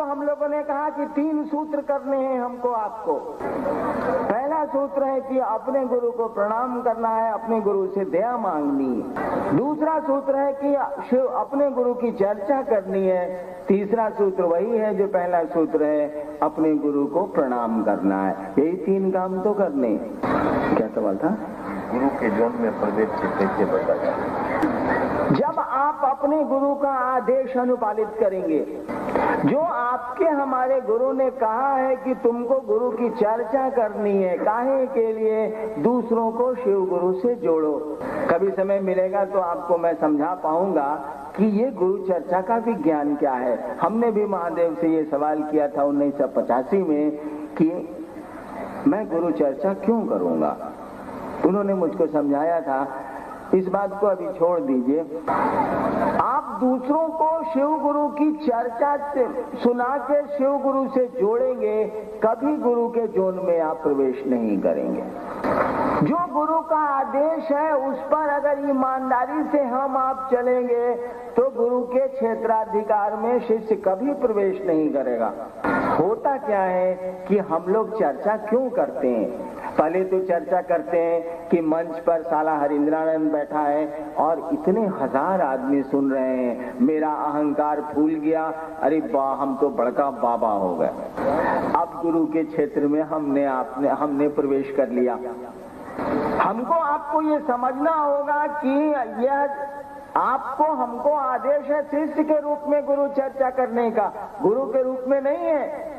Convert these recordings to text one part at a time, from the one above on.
हम लोगों ने कहा कि 3 सूत्र करने हैं हमको आपको। पहला सूत्र है कि अपने गुरु को प्रणाम करना है, अपने गुरु से दया मांगनी है। दूसरा सूत्र है कि अपने गुरु की चर्चा करनी है। तीसरा सूत्र वही है जो पहला सूत्र है, अपने गुरु को प्रणाम करना है। यही 3 काम तो करने। क्या सवाल था? गुरु के जीवन में प्रवेश कैसे बताया? जब आप अपने गुरु का आदेश अनुपालित करेंगे, जो आपके हमारे गुरु ने कहा है कि तुमको गुरु की चर्चा करनी है, काहे के लिए? दूसरों को शिव गुरु से जोड़ो। कभी समय मिलेगा तो आपको मैं समझा पाऊंगा कि ये गुरु चर्चा का विज्ञान क्या है। हमने भी महादेव से ये सवाल किया था 1985 में कि मैं गुरु चर्चा क्यों करूंगा। उन्होंने मुझको समझाया था, इस बात को अभी छोड़ दीजिए, आप दूसरों को शिव गुरु की चर्चा से सुना के शिव गुरु से जोड़ेंगे, कभी गुरु के जोन में आप प्रवेश नहीं करेंगे। जो गुरु का आदेश है उस पर अगर ईमानदारी से हम आप चलेंगे तो गुरु के क्षेत्राधिकार में शिष्य कभी प्रवेश नहीं करेगा। होता क्या है कि हम लोग चर्चा क्यों करते हैं? पहले तो चर्चा करते हैं कि मंच पर साला हरिंद्रानंद बैठा है और इतने 1000 आदमी सुन रहे हैं, मेरा अहंकार फूल गया, अरे वाह हम तो बड़का बाबा हो गए। अब गुरु के क्षेत्र में हमने प्रवेश कर लिया। हमको आपको ये समझना होगा कि यह आपको हमको आदेश है शिष्य के रूप में गुरु चर्चा करने का, गुरु के रूप में नहीं है।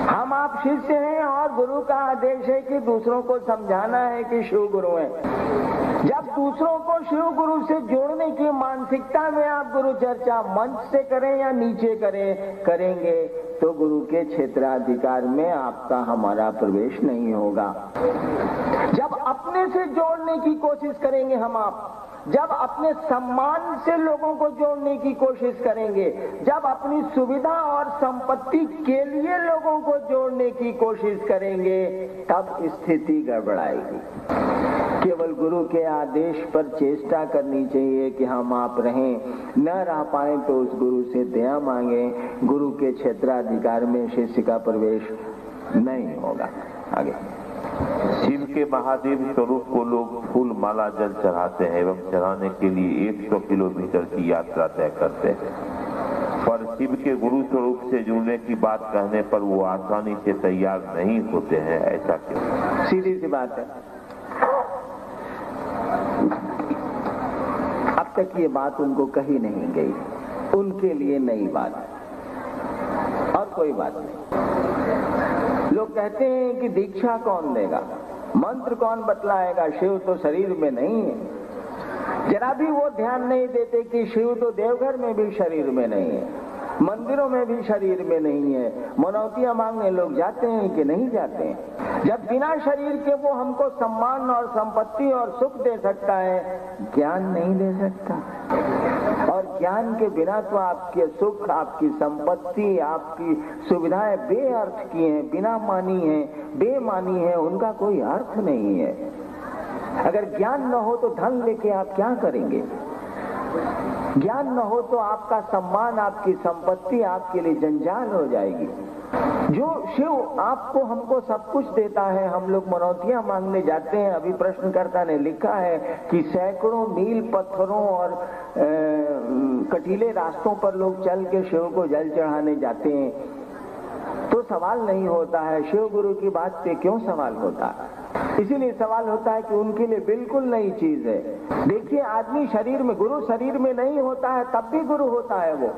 हम आप शिष्य हैं और गुरु का आदेश है कि दूसरों को समझाना है कि शिव गुरु है। जब दूसरों को शिव गुरु से जोड़ने की मानसिकता में आप गुरु चर्चा मंच से करें या नीचे करेंगे तो गुरु के क्षेत्राधिकार में आपका हमारा प्रवेश नहीं होगा। जब अपने से जोड़ने की कोशिश करेंगे हम आप, जब अपने सम्मान से लोगों को जोड़ने की कोशिश करेंगे, जब अपनी सुविधा और संपत्ति के लिए लोगों को जोड़ने की कोशिश करेंगे, तब स्थिति गड़बड़ाएगी। केवल गुरु के आदेश पर चेष्टा करनी चाहिए कि हम आप रहें, न रह पाए तो उस गुरु से दया मांगे। गुरु के क्षेत्राधिकार में शिष्य का प्रवेश नहीं होगा। आगे शिव के महादेव स्वरूप को लोग फूल माला जल चढ़ाते हैं एवं चढ़ाने के लिए 100 किलोमीटर की यात्रा तय करते हैं, पर शिव के गुरु स्वरूप से जुड़ने की बात कहने पर वो आसानी से तैयार नहीं होते हैं, ऐसा क्यों? सीधी सी बात है। अब तक ये बात उनको कही नहीं गई, उनके लिए नई बात है और कोई बात नहीं। लोग कहते हैं कि दीक्षा कौन देगा, मंत्र कौन बतलाएगा, शिव तो शरीर में नहीं है। जरा भी वो ध्यान नहीं देते कि शिव तो देवघर में भी शरीर में नहीं है, मंदिरों में भी शरीर में नहीं है। मनौतियां मांगने लोग जाते हैं कि नहीं जाते हैं? जब बिना शरीर के वो हमको सम्मान और संपत्ति और सुख दे सकता है, ज्ञान नहीं दे सकता। और ज्ञान के बिना तो आपके सुख, आपकी संपत्ति, आपकी सुविधाएं बेअर्थ की हैं, बिना मानी हैं, बेमानी है, उनका कोई अर्थ नहीं है। अगर ज्ञान न हो तो धन लेके आप क्या करेंगे? ज्ञान न हो तो आपका सम्मान, आपकी संपत्ति आपके लिए जंजाल हो जाएगी। जो शिव आपको हमको सब कुछ देता है, हम लोग मनौतियां मांगने जाते हैं। अभी प्रश्नकर्ता ने लिखा है कि सैकड़ों मील पत्थरों और कटीले रास्तों पर लोग चल के शिव को जल चढ़ाने जाते हैं, तो सवाल नहीं होता है शिव गुरु की बात पे क्यों सवाल होता है? इसीलिए सवाल होता है कि उनके लिए बिल्कुल नई चीज है। देखिए, आदमी शरीर में, गुरु शरीर में नहीं होता है तब भी गुरु होता है। वो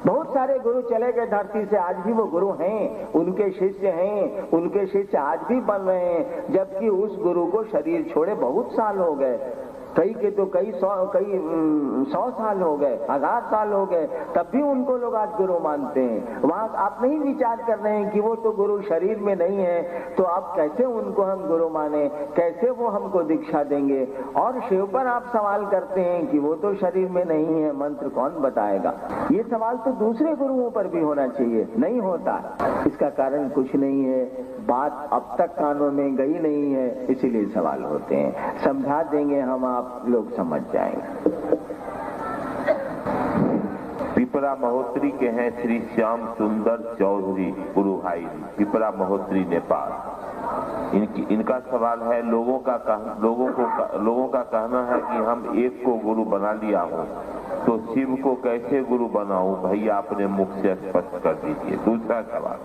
बहुत सारे गुरु चले गए धरती से, आज भी वो गुरु हैं, उनके शिष्य हैं, उनके शिष्य आज भी बन रहे हैं, जबकि उस गुरु को शरीर छोड़े बहुत साल हो गए। कई के तो कई सौ साल हो गए, 1000 साल हो गए, तब भी उनको लोग आज गुरु मानते हैं। वहां आप नहीं विचार कर रहे हैं कि वो तो गुरु शरीर में नहीं है, तो आप कैसे उनको हम गुरु माने, कैसे वो हमको दीक्षा देंगे? और शिव पर आप सवाल करते हैं कि वो तो शरीर में नहीं है, मंत्र कौन बताएगा? ये सवाल तो दूसरे गुरुओं पर भी होना चाहिए, नहीं होता। इसका कारण कुछ नहीं है, बात अब तक कानों में गई नहीं है, इसीलिए सवाल होते हैं। समझा देंगे हम, आप लोग समझ जाएंगे। पीपल पिपरा महोत्री के हैं श्री श्याम सुंदर चौधरी गुरु भाई, पिपरा महोत्री नेपाल। इनका सवाल है, लोगों का कहना है कि हम एक को गुरु बना लिया हूँ, तो शिव को कैसे गुरु बनाऊं? भैया अपने मुख से स्पष्ट कर दीजिए। दूसरा सवाल,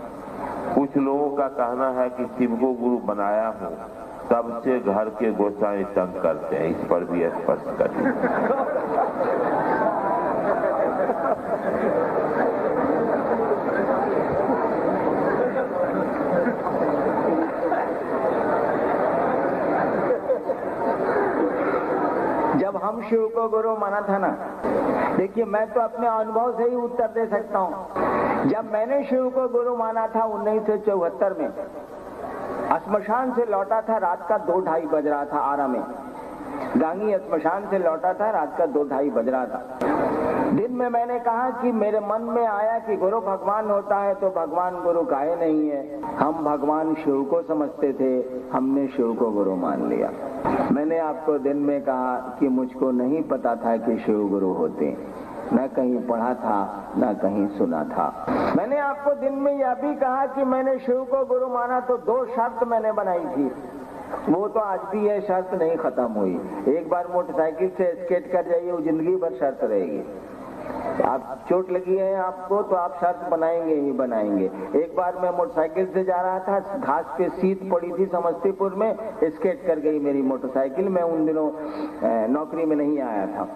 कुछ लोगों का कहना है कि शिव को गुरु बनाया हूँ, तब से घर के गोसाई तंग करते हैं, इस पर भी स्पष्ट कर दीजिए। जब हम शिव को गुरु माना था ना, देखिए मैं तो अपने अनुभव से ही उत्तर दे सकता हूँ। जब मैंने शिव को गुरु माना था 1974 में, श्मशान से लौटा था, रात का 2-2:30 बज रहा था आरा में। गांगी श्मशान से लौटा था, रात का 2-2:30 बज रहा था। दिन में मैंने कहा कि मेरे मन में आया कि गुरु भगवान होता है तो भगवान गुरु काहे नहीं है। हम भगवान शिव को समझते थे, हमने शिव को गुरु मान लिया। मैंने आपको दिन में कहा कि मुझको नहीं पता था कि शिव गुरु होते, न कहीं पढ़ा था न कहीं सुना था। मैंने आपको दिन में यह भी कहा कि मैंने शिव को गुरु माना तो 2 शर्त मैंने बनाई थी, वो तो आज भी है, शर्त नहीं खत्म हुई। एक बार मोटरसाइकिल से स्केट कर जाइए, वो जिंदगी भर शर्त रहेगी। आप चोट लगी है आपको तो आप शर्त बनाएंगे ही बनाएंगे। एक बार मैं मोटरसाइकिल से जा रहा था, घास पे सीट पड़ी थी समस्तीपुर में, स्केट कर गई मेरी मोटरसाइकिल। मैं उन दिनों नौकरी में नहीं आया था।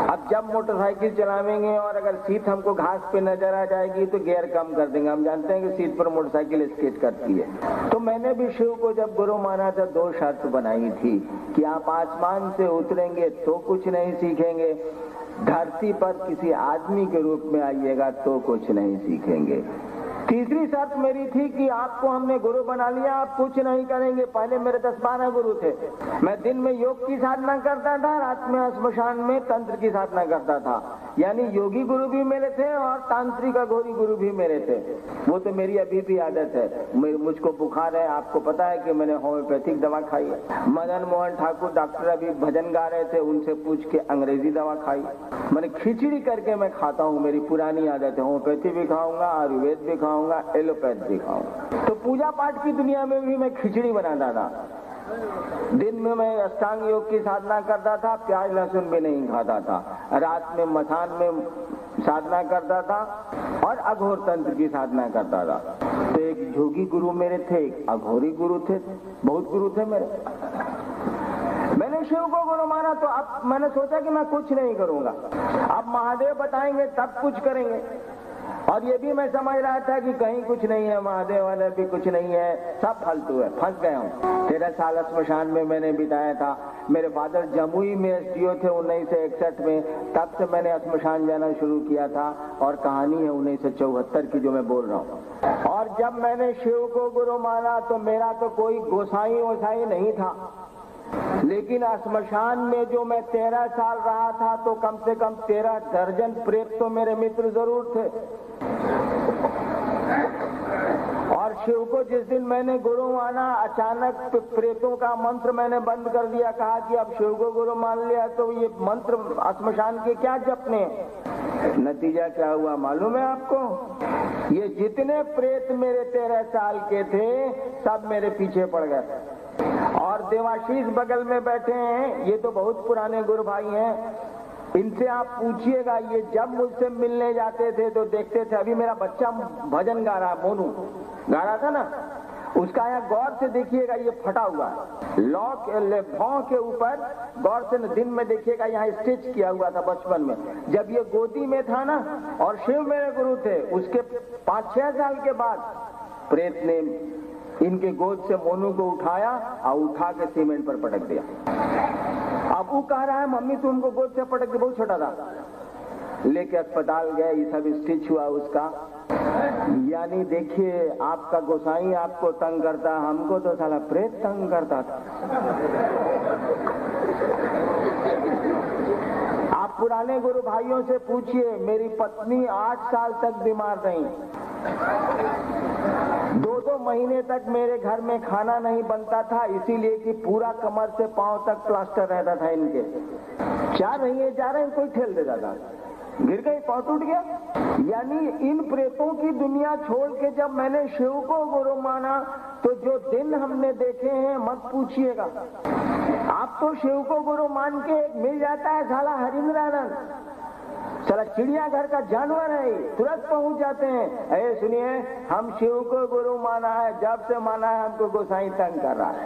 अब जब मोटरसाइकिल चलावेंगे और अगर सीट हमको घास पे नजर आ जाएगी तो गियर कम कर देंगे। हम जानते हैं कि सीट पर मोटरसाइकिल स्केट करती है। तो मैंने भी शिव को जब गुरु माना था 2 शर्त बनाई थी कि आप आसमान से उतरेंगे तो कुछ नहीं सीखेंगे, धरती पर किसी आदमी के रूप में आइएगा तो कुछ नहीं सीखेंगे। तीसरी शर्त मेरी थी कि आपको हमने गुरु बना लिया, आप कुछ नहीं करेंगे। पहले मेरे 10-12 गुरु थे। मैं दिन में योग की साधना करता था, रात में श्मशान में तंत्र की साधना करता था। यानी योगी गुरु भी मेरे थे और तांत्रिक अघोरी गुरु भी मेरे थे। वो तो मेरी अभी भी आदत है। मुझको बुखार है, आपको पता है कि मैंने होम्योपैथिक दवा खाई है। मदन मोहन ठाकुर डॉक्टर अभी भजन गा रहे थे, उनसे पूछ के अंग्रेजी दवा खाई। मैंने खिचड़ी करके मैं खाता हूँ, मेरी पुरानी आदत है। होम्योपैथी भी खाऊंगा, आयुर्वेद भी खाऊंगा, एलोपैथ भी खाऊंगा। तो पूजा पाठ की दुनिया में भी मैं खिचड़ी बनाता था। दिन में मैं अष्टांग योग की साधना करता था, प्याज लहसुन भी नहीं खाता था। रात में मसान में साधना करता था और अघोर तंत्र की साधना करता था। तो एक जोगी गुरु मेरे थे, एक अघोरी गुरु थे, बहुत गुरु थे मेरे। मैंने शिव को गुरु माना तो अब मैंने सोचा कि मैं कुछ नहीं करूंगा, अब महादेव बताएंगे तब कुछ करेंगे। और ये भी मैं समझ रहा था कि कहीं कुछ नहीं है, महादेव वाले भी कुछ नहीं है, सब फालतू है, फंस गया हूँ। 13 साल श्मशान में मैंने बिताया था। मेरे फादर जमुई में एसडीओ थे 1961 में, तब से मैंने श्मशान जाना शुरू किया था। और कहानी है 1974 की जो मैं बोल रहा हूँ। और जब मैंने शिव को गुरु माना तो मेरा तो कोई गोसाई वोसाई नहीं था, लेकिन श्मशान में जो मैं 13 साल रहा था तो कम से कम 13 दर्जन प्रेत तो मेरे मित्र जरूर थे। और शिव को जिस दिन मैंने गुरु माना, अचानक प्रेतों का मंत्र मैंने बंद कर दिया। कहा कि अब शिव को गुरु मान लिया तो ये मंत्र श्मशान के क्या जपने। नतीजा क्या हुआ मालूम है आपको? ये जितने प्रेत मेरे 13 साल के थे सब मेरे पीछे पड़ गए। और देवाशीष बगल में बैठे हैं, ये तो बहुत पुराने गुरु भाई हैं। इनसे आप पूछिएगा, ये जब मुझसे मिलने जाते थे तो देखते थे, अभी मेरा बच्चा भजन गा रहा, मोनू गा रहा था ना, उसका यहाँ गौर से देखिएगा, ये फटा हुआ लॉक भौं के ऊपर गौर से दिन में देखिएगा, यहाँ स्टिच किया हुआ था बचपन में। जब ये गोदी में था ना, और शिव मेरे गुरु थे, उसके 5-6 साल के बाद प्रेत ने इनके गोद से मोनू को उठाया और उठा के सीमेंट पर पटक दिया। अब वो कह रहा है मम्मी तुमको गोद से पटक दिया, बहुत छोटा था। लेके अस्पताल गए, ये सब स्टिच हुआ उसका। यानी देखिए, आपका गोसाई आपको तंग करता, हमको तो साला प्रेत तंग करता था। आप पुराने गुरु भाइयों से पूछिए, मेरी पत्नी 8 साल तक बीमार रही। 2-2 महीने तक मेरे घर में खाना नहीं बनता था, इसीलिए कि पूरा कमर से पांव तक प्लास्टर रहता था इनके। जा रही है कोई ठेल देता था। गिर गई, पाँव टूट गया। यानी इन प्रेतों की दुनिया छोड़ के जब मैंने शिव को गुरु माना तो जो दिन हमने देखे हैं मत पूछिएगा। आप तो शिव को गुरु मान के मिल जाता है साला हरिंद्रानंद, साला चिड़ियाघर का जानवर है, तुरंत पहुंच जाते हैं। अरे सुनिए, हम शिव को गुरु माना है, जब से माना है हमको गोसाई तंग कर रहा है।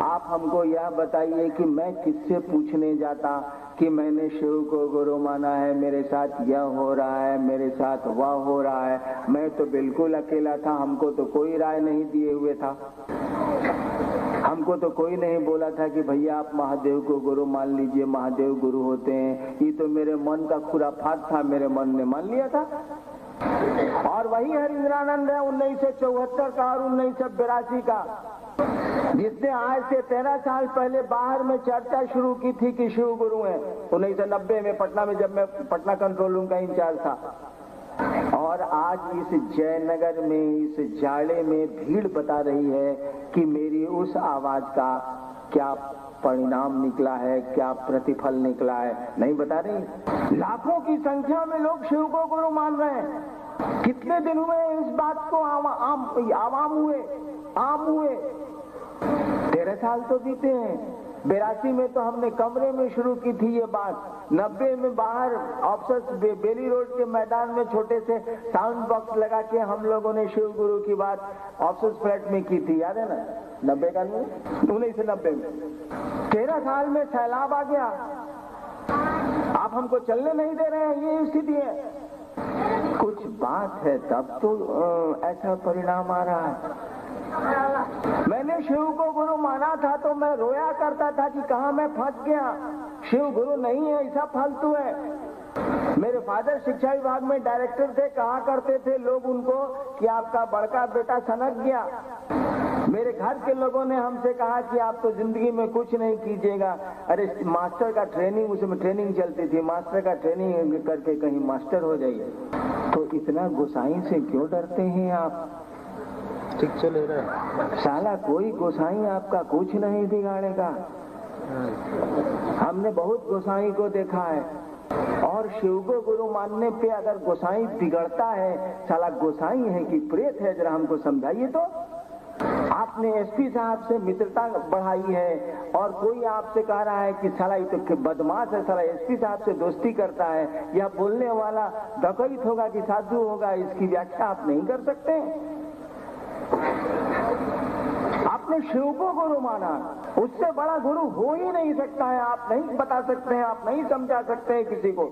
आप हमको यह बताइए कि मैं किससे पूछने जाता कि मैंने शिव को गुरु माना है, मेरे साथ यह हो रहा है, मेरे साथ वह हो रहा है। मैं तो बिल्कुल अकेला था, हमको तो कोई राय नहीं दिए हुए था, हमको तो कोई नहीं बोला था कि भैया आप महादेव को गुरु मान लीजिए, महादेव गुरु होते हैं। ये तो मेरे मन का खुराफात था, मेरे मन ने मान लिया था। और वही हरिंद्रानंद है 1974 का और 1982 का, जिसने आज से 13 साल पहले बाहर में चर्चा शुरू की थी कि शिव गुरु हैं। 1990 में पटना में, जब मैं पटना कंट्रोल रूम का इंचार्ज था। और आज इस जयनगर में, इस जाड़े में भीड़ बता रही है कि मेरी उस आवाज का क्या परिणाम निकला है, क्या प्रतिफल निकला है, नहीं बता रही। लाखों की संख्या में लोग शिव को गुरु मान रहे हैं। कितने दिन हुए इस बात को आम हुए? 13 साल तो बीते हैं। 82 में तो हमने कमरे में शुरू की थी ये बात। 90 में बाहर ऑफिस बेली रोड के मैदान में छोटे से साउंड बॉक्स लगा के हम लोगों ने शिव गुरु की बात ऑफिस फ्लैट में की थी, याद है ना? 90 का 1990 में 13 साल में सैलाब आ गया। आप हमको चलने नहीं दे रहे हैं, ये स्थिति है। कुछ बात है तब तो ऐसा परिणाम आ रहा है। मैंने शिव को गुरु माना था तो मैं रोया करता था कि कहां मैं फंस गया। शिव गुरु नहीं है, ऐसा फालतू है। मेरे फादर शिक्षा विभाग में डायरेक्टर थे, कहा करते थे लोग उनको कि आपका बड़का बेटा सनक गया। मेरे घर के लोगों ने हमसे कहा कि आप तो जिंदगी में कुछ नहीं कीजिएगा। अरे मास्टर का ट्रेनिंग, उसमें ट्रेनिंग चलती थी, मास्टर का ट्रेनिंग करके कहीं मास्टर हो जाइए। तो इतना गोसाई से क्यों डरते हैं आप? ठीक चले रहा साला कोई गोसाई आपका कुछ नहीं बिगाड़ेगा। हमने बहुत गोसाई को देखा है। और शिव को गुरु मानने पे अगर गोसाई बिगड़ता है, साला गोसाई है कि प्रेत है, जरा हमको समझाइए तो। आपने एसपी साहब से मित्रता बढ़ाई है और कोई आपसे कह रहा है कि साला ये तो बदमाश है, साला एसपी साहब से दोस्ती करता है, या बोलने वाला डकैत होगा कि साधु होगा, इसकी व्याख्या आप नहीं कर सकते। आपने शिव को गुरु माना, उससे बड़ा गुरु हो ही नहीं सकता है। आप नहीं बता सकते हैं, आप नहीं समझा सकते हैं किसी को।